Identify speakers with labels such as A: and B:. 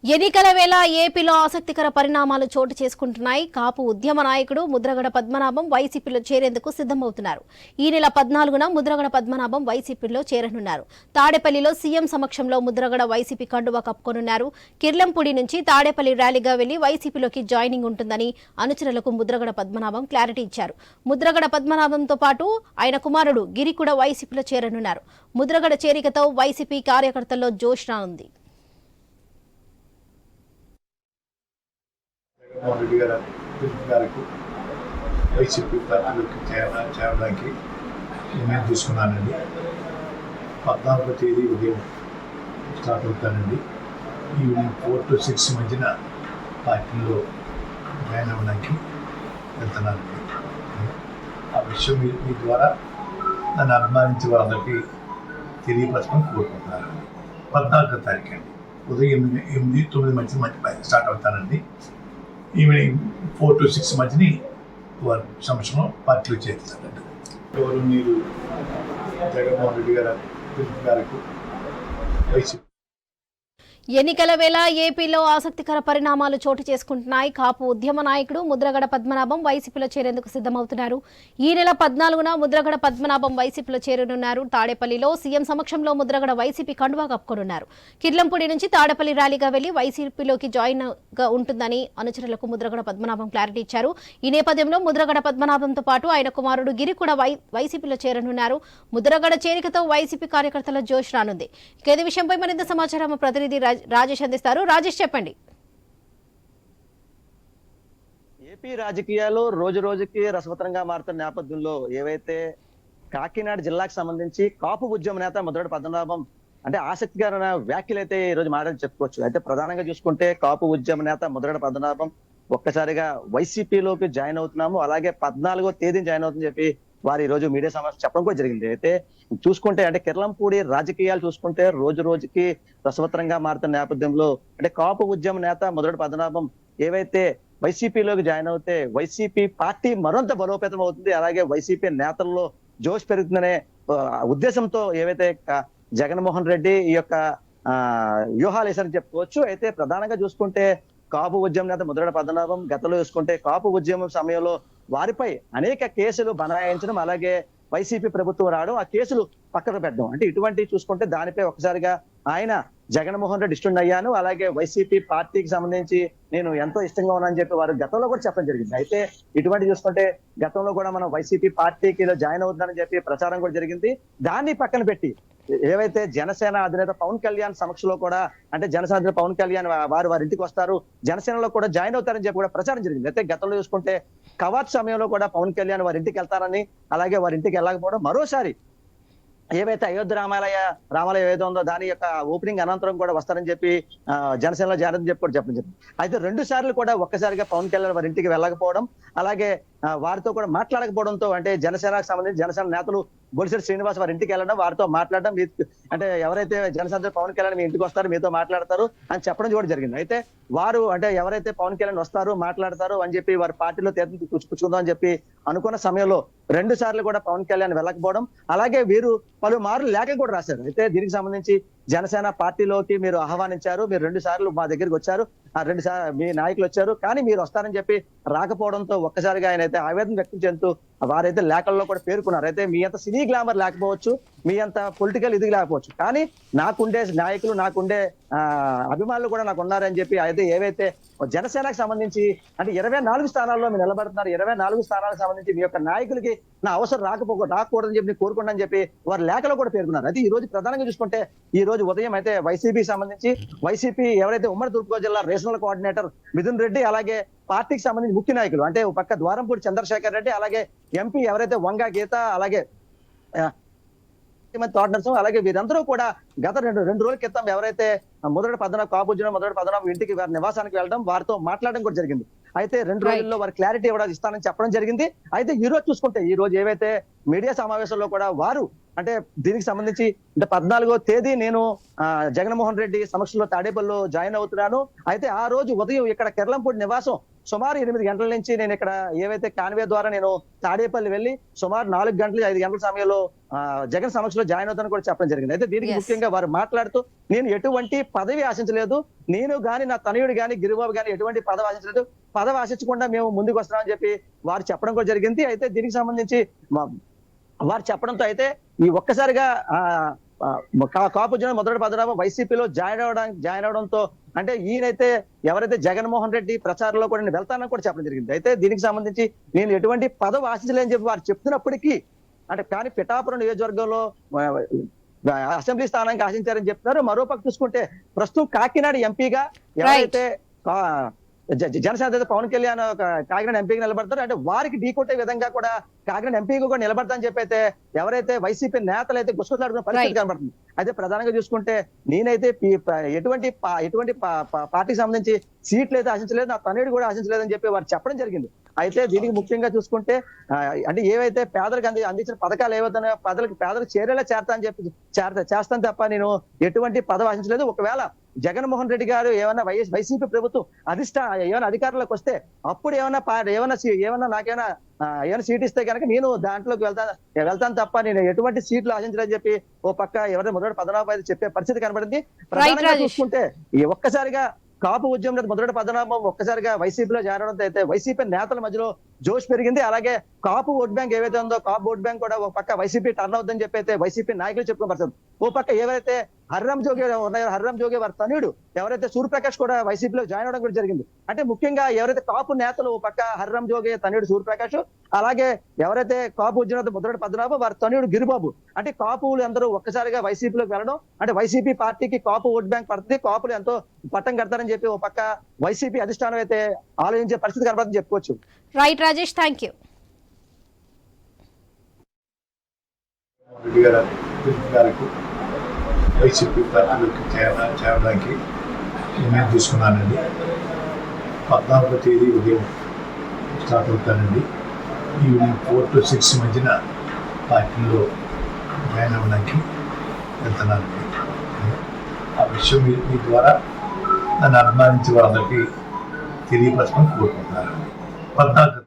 A: ఎన్నికల వేళ ఏపీలో ఆసక్తికర పరిణామాలు చోటు చేసుకుంటున్నాయి. కాపు ఉద్యమ నాయకుడు ముద్రగడ పద్మనాభం వైసీపీలో చేరేందుకు సిద్ధమవుతున్నారు. ఈ నెల 14న ముద్రగడ పద్మనాభం వైసీపీలో చేరనున్నారు. తాడేపల్లిలో సీఎం సమక్షంలో ముద్రగడ వైసీపీ కండువా కప్పుకోనున్నారు. కిర్లంపూడి నుంచి తాడేపల్లి ర్యాలీగా వెళ్లి వైసీపీలోకి జాయినింగ్ ఉంటుందని అనుచరులకు ముద్రగడ పద్మనాభం క్లారిటీ ఇచ్చారు. ముద్రగడ పద్మనాభంతో పాటు ఆయన కుమారుడు గిరి కూడా వైసీపీలో చేరనున్నారు. ముద్రగడ చేరికతో వైసీపీ కార్యకర్తల్లో జోష్ రానుంది.
B: జగన్మోహన్ రెడ్డి గారికి వైసీపీ పార్టీలోకి చేరడానికి నిర్ణయం తీసుకున్నానండి. 14వ తేదీ ఉదయం స్టార్ట్ అవుతానండి. ఈవినింగ్ 4 to 6 మధ్యన పార్టీలో జాయిన్ అవ్వడానికి వెళ్తున్నానండి. ఆ విషయం మీ ద్వారా నన్ను అభిమానించే వాళ్ళందరికీ తెలియపరచమని కోరుకుంటున్నానండి. 14వ తారీఖు అండి ఉదయం 8-9 మధ్య స్టార్ట్ అవుతానండి. ఈవినింగ్ 4 to 6 మధ్యని వారి సంవత్సరం పార్టీలో చేరుతారండి. ఎవరు మీరు జగన్మోహన్ రెడ్డి గారికి వైసీపీ
A: ఎన్నికల వేళ ఏపీలో ఆసక్తికర పరిణామాలు చోటు చేసుకుంటున్నాయి. కాపు ఉద్యమ నాయకుడు ముద్రగడ పద్మనాభం వైసీపీలో చేరేందుకు సిద్ధమవుతున్నారు. ఈ నెల 14న ముద్రగడ పద్మనాభం వైసీపీలో చేరనున్నారు. తాడేపల్లిలో సీఎం సమక్షంలో ముద్రగడ వైసీపీ కండువా కప్పుకోనున్నారు. కిర్లంపూడి నుంచి తాడేపల్లి ర్యాలీగా వెళ్లి వైసీపీలోకి జాయిన్ గా ఉంటుందని అనుచరులకు ముద్రగడ పద్మనాభం క్లారిటీ ఇచ్చారు. ఈ నేపథ్యంలో ముద్రగడ పద్మనాభంతో పాటు ఆయన కుమారుడు గిరి కూడా వైసీపీలో చేరనున్నారు. ముద్రగడ చేరికతో వైసీపీ కార్యకర్తల జోష్ రానుంది. ఇదే విషయంపై మరింత సమాచారం ప్రతినిధి రాజేష్ అందిస్తారు. రాజేష్, చెప్పండి.
C: ఏపీ రాజకీయాలు రోజు రోజుకి రసవత్తరంగా మారుతున్న నేపథ్యంలో ఏవైతే కాకినాడ జిల్లాకు సంబంధించి కాపు ఉద్యమ నేత ముద్రగడ పద్మనాభం అంటే ఆసక్తికరమైన వ్యాఖ్యలు అయితే ఈ రోజు మాట్లాడి చెప్పుకోవచ్చు. అయితే ప్రధానంగా చూసుకుంటే కాపు ఉద్యమ నేత ముద్రగడ పద్మనాభం ఒక్కసారిగా వైసీపీలోకి జాయిన్ అవుతున్నాము, అలాగే 14వ తేదీని జాయిన్ అవుతుందని చెప్పి వారు ఈ రోజు మీడియా సమావేశం చెప్పడం కూడా జరిగింది. అయితే చూసుకుంటే అంటే కిర్లంపూడి రాజకీయాలు చూసుకుంటే రోజు రోజుకి రసవత్తరంగా మారుతున్న నేపథ్యంలో అంటే కాపు ఉద్యమ నేత ముద్రగడ పద్మనాభం ఏవైతే వైసీపీలోకి జాయిన్ అవుతే వైసీపీ పార్టీ మరింత బలోపేతం అవుతుంది, అలాగే వైసీపీ నేతల్లో జోష్ పెరుగుతుందనే ఉద్దేశంతో ఏవైతే జగన్మోహన్ రెడ్డి ఈ యొక్క వ్యూహాలు వేశారని చెప్పుకోవచ్చు. అయితే ప్రధానంగా చూసుకుంటే కాపు ఉద్యమ నేత ముద్రగడ పద్మనాభం గతంలో చూసుకుంటే కాపు ఉద్యమం సమయంలో వారిపై అనేక కేసులు బనాయించడం, అలాగే వైసీపీ ప్రభుత్వం రావడం, ఆ కేసులు పక్కన పెట్టడం, అంటే ఇటువంటి చూసుకుంటే దానిపై ఒకసారిగా ఆయన జగన్మోహన్ రెడ్డి ఇష్టం అయ్యాను, అలాగే వైసీపీ పార్టీకి సంబంధించి నేను ఎంతో ఇష్టంగా ఉన్నానని చెప్పి వారు గతంలో కూడా చెప్పడం జరిగింది. అయితే ఇటువంటి చూసుకుంటే గతంలో కూడా మనం వైసీపీ పార్టీకి జాయిన్ అవుతుందని చెప్పి ప్రచారం కూడా జరిగింది. దాన్ని పక్కన పెట్టి ఏవైతే జనసేన అధినేత పవన్ కళ్యాణ్ సమక్షంలో కూడా అంటే జనసేన అధినేత పవన్ కళ్యాణ్ వారి ఇంటికి వస్తారు, జనసేనలో కూడా జాయిన్ అవుతారని చెప్పి కూడా ప్రచారం జరిగింది. అయితే గతంలో చూసుకుంటే కవాత్ సమయంలో కూడా పవన్ కళ్యాణ్ వారి ఇంటికి వెళ్తారని, అలాగే వారి ఇంటికి వెళ్ళకపోవడం, మరోసారి ఏవైతే అయోధ్య రామాలయం ఏదో ఉందో దాని యొక్క ఓపెనింగ్ అనంతరం కూడా వస్తారని చెప్పి జనసేనలో జారని చెప్పి కూడా చెప్పడం జరిగింది. అయితే 2 సార్లు కూడా ఒక్కసారిగా పవన్ కళ్యాణ్ వారి ఇంటికి వెళ్ళకపోవడం, అలాగే వారితో కూడా మాట్లాడకపోవడంతో అంటే జనసేనకు సంబంధించి జనసేన నేతలు బొలిశెట్టి శ్రీనివాస్ వారి ఇంటికి వెళ్ళడం, వారితో మాట్లాడడం, అంటే ఎవరైతే జనసేన పవన్ కళ్యాణ్ మీ ఇంటికి వస్తారు మీతో మాట్లాడతారు అని చెప్పడం కూడా జరిగింది. అయితే వారు అంటే ఎవరైతే పవన్ కళ్యాణ్ వస్తారు మాట్లాడతారు అని చెప్పి వారి పార్టీలో తీర్థం పుచ్చుకుందాం అని చెప్పి అనుకున్న సమయంలో 2 సార్లు కూడా పవన్ కళ్యాణ్ వెళ్ళకపోవడం, అలాగే వీరు పలుమార్లు లేఖ కూడా రాశారు. అయితే దీనికి సంబంధించి జనసేన పార్టీలోకి మీరు ఆహ్వానించారు, మీరు 2 సార్లు మా దగ్గరికి వచ్చారు, ఆ 2 సార్లు మీ నాయకులు వచ్చారు, కానీ మీరు వస్తారని చెప్పి రాకపోవడంతో ఒక్కసారిగా ఆయన అయితే ఆవేదన వ్యక్తం చేస్తూ వారైతే లేఖల్లో కూడా పేర్కొన్నారు. అయితే మీ అంత సినీ గ్లామర్ లేకపోవచ్చు, మీ అంత పొలిటికల్ ఇది లేకపోవచ్చు, కానీ నాకుండే నాయకులు నాకుండే అభిమానులు కూడా నాకు ఉన్నారని చెప్పి అయితే ఏవైతే జనసేనకు సంబంధించి అంటే 24 స్థానాల్లో మీరు నిలబడుతున్నారు, 24 స్థానాలకు సంబంధించి మీ యొక్క నాయకులకి నా అవసరం రాకూడదని చెప్పి నేను కోరుకుంటానని చెప్పి వారి లేఖలో కూడా పేర్కొన్నారు. అయితే ఈ రోజు ప్రధానంగా చూసుకుంటే ఈ రోజు ఉదయం అయితే వైసీపీకి సంబంధించి వైసీపీ ఎవరైతే ఉమ్మడి తూర్పుగోదావరి జిల్లా రీజనల్ కోఆర్డినేటర్ మిథున్ రెడ్డి, అలాగే పార్టీకి సంబంధించి ముఖ్య నాయకులు అంటే పక్క ద్వారంపూడి చంద్రశేఖర్ రెడ్డి, అలాగే ఎంపీ ఎవరైతే వంగా గీత, అలాగే తోటనరసం, అలాగే వీరందరూ కూడా గత రెండు రోజుల క్రితం ఎవరైతే ముద్రగడ పద్మనాభం కాపు ఉద్యమ ముద్రగడ పద్మనాభం ఇంటికి వారి నివాసానికి వెళ్ళడం, వారితో మాట్లాడడం కూడా జరిగింది. అయితే 2 రోజుల్లో వారి క్లారిటీ ఇస్తానని చెప్పడం జరిగింది. అయితే ఈ రోజు చూసుకుంటే ఈ రోజు ఏవైతే మీడియా సమావేశంలో కూడా వారు అంటే దీనికి సంబంధించి అంటే 14వ తేదీ నేను జగన్మోహన్ రెడ్డి సమక్షంలో తాడేపల్లిలో జాయిన్ అవుతున్నాను. అయితే ఆ రోజు ఉదయం ఇక్కడ కెర్లంపూడి నివాసం సుమారు 8 గంటల నుంచి నేను ఇక్కడ ఏవైతే కాన్వే ద్వారా నేను తాడేపల్లి వెళ్ళి సుమారు 4 గంటలు 5 గంటల సమయంలో జగన్ సమక్షంలో జాయిన్ అవుతాను కూడా చెప్పడం జరిగింది. అయితే దీనికి ముఖ్యంగా వారు మాట్లాడుతూ నేను ఎటువంటి పదవి ఆశించలేదు, నేను గాని నా తనయుడు గాని గిరిబాబు గాని ఎటువంటి పదవి ఆశించలేదు, పదవి ఆశించకుండా మేము ముందుకు వస్తున్నామని చెప్పి వారు చెప్పడం కూడా జరిగింది. అయితే దీనికి సంబంధించి వారు చెప్పడంతో అయితే ఈ ఒక్కసారిగా కాపు ఉద్యమం మొదటి పద్మనాభం వైసీపీలో జాయిన్ అవడంతో అంటే ఈయనైతే ఎవరైతే జగన్మోహన్ రెడ్డి ప్రచారంలో కూడా నేను వెళ్తానని కూడా చెప్పడం జరిగింది. అయితే దీనికి సంబంధించి నేను ఎటువంటి పదవి ఆశించలేని చెప్పి వారు చెప్తున్నప్పటికీ అంటే కానీ పిఠాపురం నియోజకవర్గంలో అసెంబ్లీ స్థానానికి ఆశించారని చెప్తున్నారు. మరోపక్క చూసుకుంటే ప్రస్తుతం కాకినాడ ఎంపీగా ఎవరైతే జనసేన పవన్ కళ్యాణ్ కాకినాడ ఎంపీగా నిలబడతారు అంటే వారికి ఢీకొట్టే విధంగా కూడా కాకినాడ ఎంపీగా కూడా నిలబడతాని చెప్పి అయితే ఎవరైతే వైసీపీ నేతలు అయితే గుసగుసలాడుకున్న పరిస్థితి కనబడుతుంది. అయితే ప్రధానంగా చూసుకుంటే నేనైతే ఎటువంటి పార్టీకి సంబంధించి సీట్లు అయితే ఆశించలేదు, నా తనయుడు కూడా ఆశించలేదని చెప్పి వారు చెప్పడం జరిగింది. అయితే దీనికి ముఖ్యంగా చూసుకుంటే అంటే ఏవైతే పేదలకు అందించిన పథకాలు ఏవైతే పేదలకు చేరేలా చేస్తాను తప్ప నేను ఎటువంటి పదవి ఆశించలేదు. ఒకవేళ జగన్మోహన్ రెడ్డి గారు ఏమైనా వైసీపీ ప్రభుత్వం ఏమైనా అధికారంలోకి వస్తే అప్పుడు ఏమైనా నాకేమైనా సీట్ ఇస్తే కనుక నేను దాంట్లోకి వెళ్తాను తప్ప నేను ఎటువంటి సీట్లు ఆశించలేదని చెప్పి ఓ పక్క ఎవరైనా మొదటి 14 చెప్పే పరిస్థితి కనబడింది. ప్రధానంగా చూసుకుంటే ఈ ఒక్కసారిగా కాపు ఉద్యమం మొదటి పద్మనాభం ఒక్కసారిగా వైసీపీలో చేరడంతో అయితే వైసీపీ నేతల మధ్యలో జోష్ పెరిగింది. అలాగే కాపు ఓట్ బ్యాంక్ ఏవైతే ఉందో కాపు ఓట్ బ్యాంక్ కూడా ఒక పక్క వైసీపీ టర్న్ అవుతుందని చెప్పి అయితే వైసీపీ నాయకులు చెప్పుకున్న పరిస్థితి. ఓ పక్క ఏవైతే హర్రామ్ జోగి వారి తనయుడు ఎవరైతే సూర్యప్రకాష్ కూడా వైసీపీలో జాయిన్ అవడం కూడా జరిగింది. అంటే ముఖ్యంగా ఎవరైతే కాపు నేతలు ఓ పక్క హర్రామ్ జోగి తనయుడు సూర్యప్రకాష్, అలాగే ఎవరైతే కాపు ఉద్యమం మొదటి పద్మనాభం వారి తనయుడు గిరిబాబు అంటే కాపులు అందరూ ఒక్కసారిగా వైసీపీలోకి వెళ్ళడం అంటే వైసీపీ పార్టీకి కాపు ఓట్ బ్యాంక్ పడుతుంది, కాపులు ఎంతో పట్టం కడతారని చెప్పి ఓ పక్క వైసీపీ అధిష్టానం అయితే ఆలోచించే పరిస్థితి కనబడుతుందని చెప్పుకోవచ్చు.
A: Right Rajesh, thank you.
B: Reddy గారికి వైసీపీ పార్టీలోకి చేరడానికి నిర్ణయం తీసుకున్నానండి. 14వ తేదీ ఉదయం స్టార్ట్ అవుతానండి. ఈవినింగ్ 4 to 6 మధ్యన పార్టీలో జాయిన్ అవ్వడానికి వెళ్తున్నానండి. ఆ విషయం మీ ద్వారా నన్ను అభిమానించే వాళ్ళకి తెలియపరచమని కోరుకుంటున్నానండి. 14